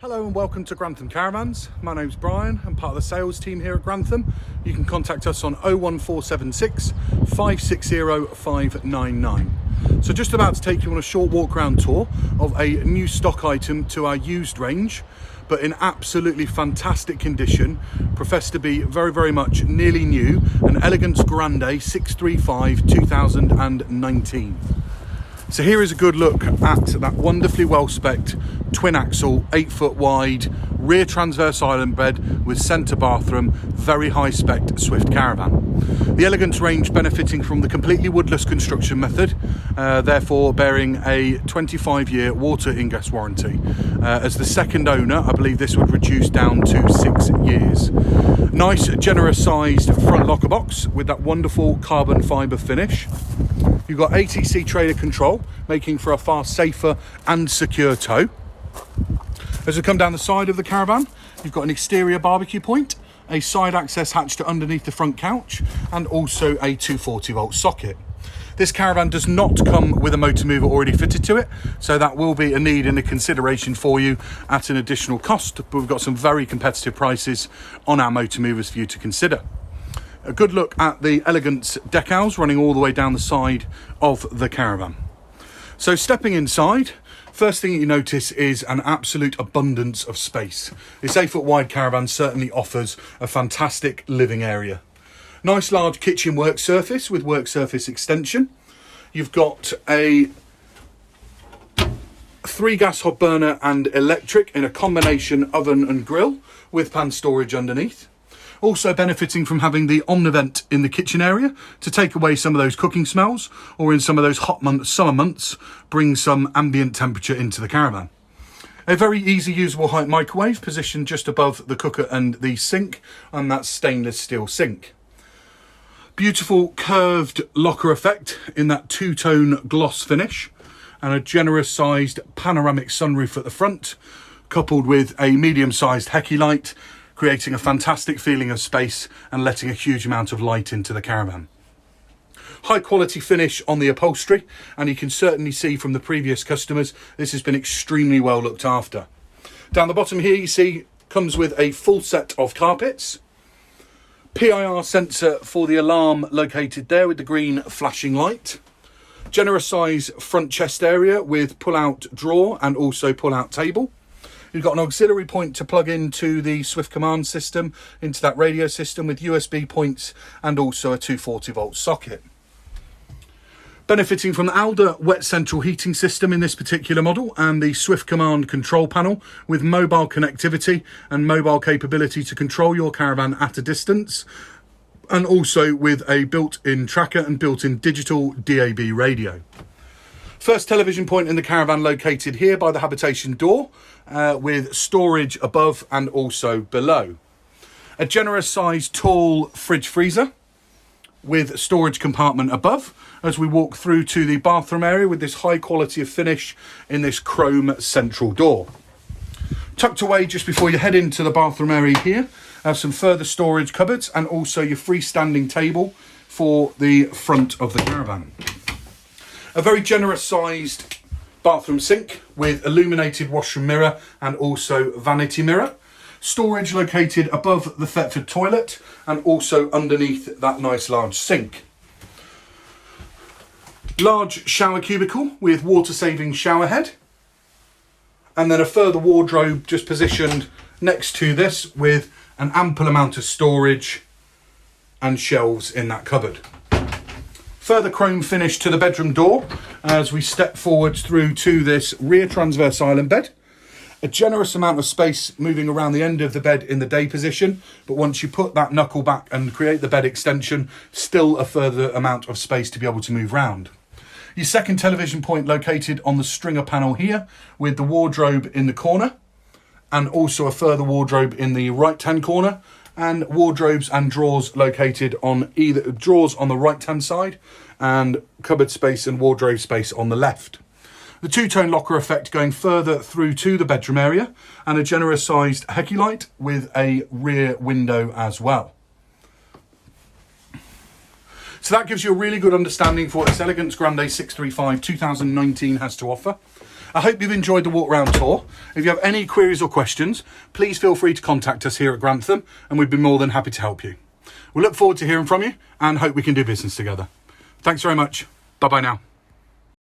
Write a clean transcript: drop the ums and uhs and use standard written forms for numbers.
Hello and welcome to Grantham Caravans. My name's Brian. I'm part of the sales team here at Grantham. You can contact us on 01476 560 599. So just about to take you on a short walk around tour of a new stock item to our used range, but in absolutely fantastic condition, professed to be very much nearly new, an Elegance Grande 635 2019. So here is a good look at that wonderfully well-spec'd twin axle, 8 foot wide, rear transverse island bed with centre bathroom, very high spec Swift Caravan. The Elegance range benefiting from the completely woodless construction method, therefore bearing a 25-year water ingress warranty. As the second owner, I believe this would reduce down to 6 years. Nice, generous sized front locker box with that wonderful carbon fibre finish. You've got ATC trailer control, making for a far safer and secure tow. As we come down the side of the Caravan, you've got an exterior barbecue point, a side access hatch to underneath the front couch, and also a 240 volt socket. This Caravan does not come with a motor mover already fitted to it, so that will be a need and a consideration for you at an additional cost, but we've got some very competitive prices on our motor movers for you to consider. A good look at the Elegance decals running all the way down the side of the Caravan. So stepping inside, first thing you notice is an absolute abundance of space. This 8 foot wide Caravan certainly offers a fantastic living area. Nice large kitchen work surface with work surface extension. You've got a 3 gas hob burner and electric in a combination oven and grill with pan storage underneath. Also benefiting from having the Omnivent in the kitchen area to take away some of those cooking smells, or in some of those hot summer months, bring some ambient temperature into the Caravan. A very easy usable height microwave positioned just above the cooker and the sink, and that stainless steel sink. Beautiful curved locker effect in that two-tone gloss finish, and a generous sized panoramic sunroof at the front, coupled with a medium-sized Hecky light, creating a fantastic feeling of space and letting a huge amount of light into the Caravan. High quality finish on the upholstery, and you can certainly see from the previous customers this has been extremely well looked after. Down the bottom here you see comes with a full set of carpets, PIR sensor for the alarm located there with the green flashing light, generous size front chest area with pull out drawer and also pull out table. You've got an auxiliary point to plug into the Swift command system, into that radio system with USB points and also a 240 volt socket. Benefiting from the Alder wet central heating system in this particular model and the Swift command control panel with mobile connectivity and mobile capability to control your Caravan at a distance, and also with a built-in tracker and built-in digital DAB radio. First television point in the Caravan located here by the habitation door, with storage above and also below. A generous sized tall fridge freezer with storage compartment above as we walk through to the bathroom area with this high quality of finish in this chrome central door. Tucked away just before you head into the bathroom area here, some further storage cupboards and also your freestanding table for the front of the Caravan. A very generous sized bathroom sink with illuminated washroom mirror and also vanity mirror. Storage located above the Thetford toilet and also underneath that nice large sink. Large shower cubicle with water saving shower head. And then a further wardrobe just positioned next to this with an ample amount of storage and shelves in that cupboard. Further chrome finish to the bedroom door as we step forward through to this rear transverse island bed. A generous amount of space moving around the end of the bed in the day position, but once you put that knuckle back and create the bed extension, still a further amount of space to be able to move round. Your second television point located on the stringer panel here with the wardrobe in the corner, and also a further wardrobe in the right hand corner, and wardrobes and drawers located on either drawers on the right hand side and cupboard space and wardrobe space on the left. The two-tone locker effect going further through to the bedroom area, and a generous sized Hecky light with a rear window as well. So that gives you a really good understanding for what this Elegance Grande 635 2019 has to offer. I hope you've enjoyed the walk round tour. If you have any queries or questions, please feel free to contact us here at Grantham and we'd be more than happy to help you. We look forward to hearing from you and hope we can do business together. Thanks very much. Bye bye now.